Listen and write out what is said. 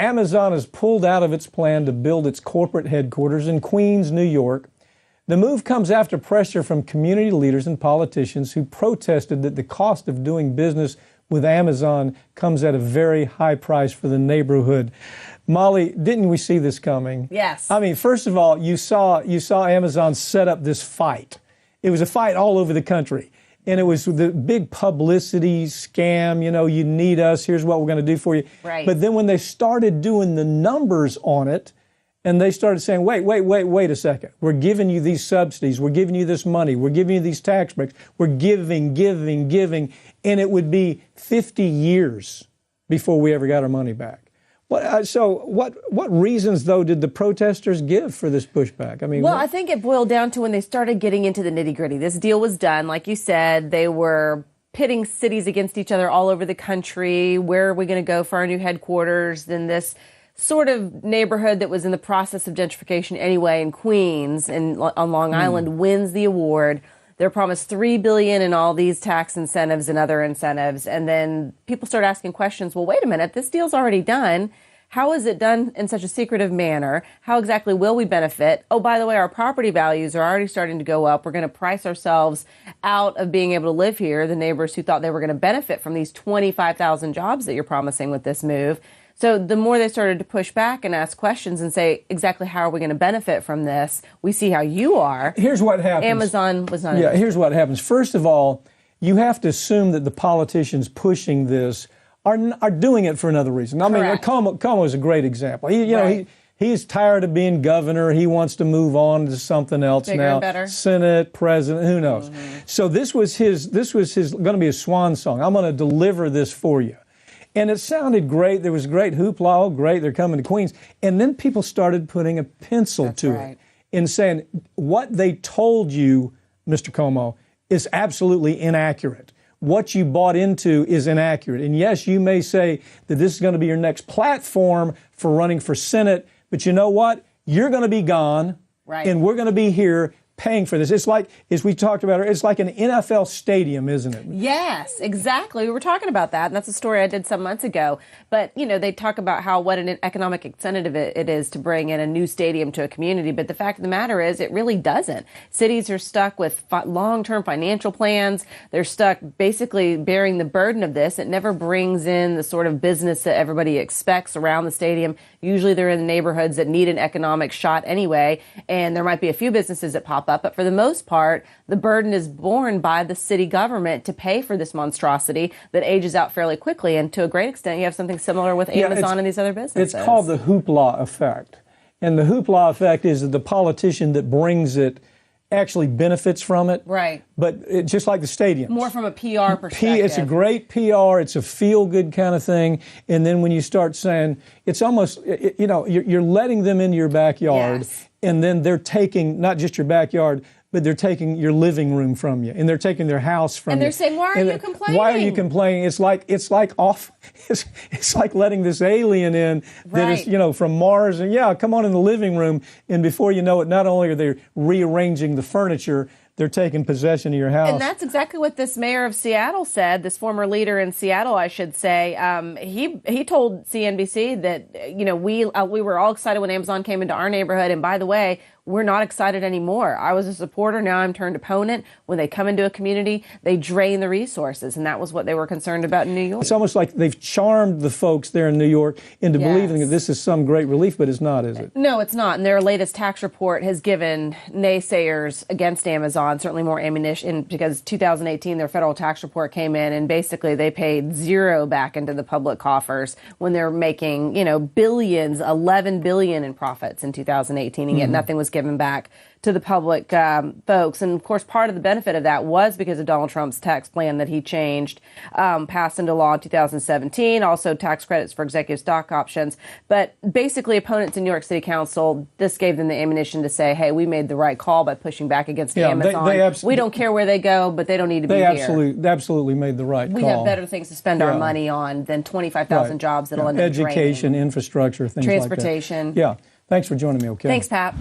Amazon has pulled out of its plan to build its corporate headquarters in Queens, New York. The move comes after pressure from community leaders and politicians who protested that the cost of doing business with Amazon comes at a very high price for the neighborhood. Molly, didn't we see this coming? Yes. I mean, first of all, you saw Amazon set up this fight. It was a fight all over the country. And it was the big publicity scam, you need us, here's what we're going to do for you. Right. But then when they started doing the numbers on it, and they started saying, wait a second. We're giving you these subsidies. We're giving you this money. We're giving you these tax breaks. We're giving. And it would be 50 years before we ever got our money back. So what reasons, though, did the protesters give for this pushback? I mean, I think it boiled down to when they started getting into the nitty-gritty. This deal was done. Like you said, they were pitting cities against each other all over the country. Where are we going to go for our new headquarters? Then this sort of neighborhood that was in the process of gentrification anyway in Queens and on Long Island wins the award. They're promised $3 billion in all these tax incentives and other incentives. And then people start asking questions. Well, wait a minute, this deal's already done. How is it done in such a secretive manner? How exactly will we benefit? Oh, by the way, our property values are already starting to go up. We're going to price ourselves out of being able to live here. The neighbors who thought they were going to benefit from these 25,000 jobs that you're promising with this move. So the more they started to push back and ask questions and say, exactly how are we going to benefit from this? We see how you are. Here's what happens. Amazon was not. Yeah, here's what happens. First of all, you have to assume that the politicians pushing this are doing it for another reason. I mean, Cuomo is a great example. He's tired of being governor. He wants to move on to something else bigger now. And better. Senate, president, who knows? So this was his going to be a swan song. I'm going to deliver this for you. And it sounded great. There was great hoopla. Oh, great, they're coming to Queens. And then people started putting a pencil to it and saying, what they told you, Mr. Cuomo, is absolutely inaccurate. What you bought into is inaccurate. And yes, you may say that this is going to be your next platform for running for Senate, but you know what? You're going to be gone, and we're going to be here paying for this. It's like, as we talked about, it's like an NFL stadium, isn't it? Yes, exactly. We were talking about that, and that's a story I did some months ago. But, they talk about what an economic incentive it is to bring in a new stadium to a community. But the fact of the matter is, it really doesn't. Cities are stuck with long-term financial plans. They're stuck basically bearing the burden of this. It never brings in the sort of business that everybody expects around the stadium. Usually they're in the neighborhoods that need an economic shot anyway, and there might be a few businesses that pop up, but for the most part, the burden is borne by the city government to pay for this monstrosity that ages out fairly quickly. And to a great extent, you have something similar with Amazon and these other businesses. It's called the hoopla effect. And the hoopla effect is that the politician that brings it actually benefits from it. Right. But just like the stadium. More from a PR perspective. It's a great PR. It's a feel-good kind of thing. And then when you start saying, it's almost, you're letting them into your backyard. Yes. And then they're taking not just your backyard, but they're taking your living room from you, and they're taking their house from you. And they're saying, "Why are you complaining? Why are you complaining?" It's like letting this alien in that is, from Mars, and come on in the living room, and before you know it, not only are they rearranging the furniture, they're taking possession of your house. And that's exactly what this mayor of Seattle said, this former leader in Seattle, I should say. He told CNBC that, we were all excited when Amazon came into our neighborhood. And by the way, we're not excited anymore. I was a supporter. Now I'm turned opponent. When they come into a community, they drain the resources. And that was what they were concerned about in New York. It's almost like they've charmed the folks there in New York into believing that this is some great relief, but it's not, is it? No, it's not. And their latest tax report has given naysayers against Amazon certainly more ammunition, because 2018, their federal tax report came in and basically they paid zero back into the public coffers when they're making, billions, 11 billion in profits in 2018, and yet nothing was given back to the public folks. And of course, part of the benefit of that was because of Donald Trump's tax plan that he changed, passed into law in 2017, also tax credits for executive stock options. But basically, opponents in New York City Council, this gave them the ammunition to say, hey, we made the right call by pushing back against Amazon. We don't care where they go, but they don't need to be here. They absolutely made the right call. We have better things to spend our money on than 25,000 jobs that'll end up draining. Education, infrastructure, things like that. Transportation. Yeah. Thanks for joining me, okay? Thanks, Pat.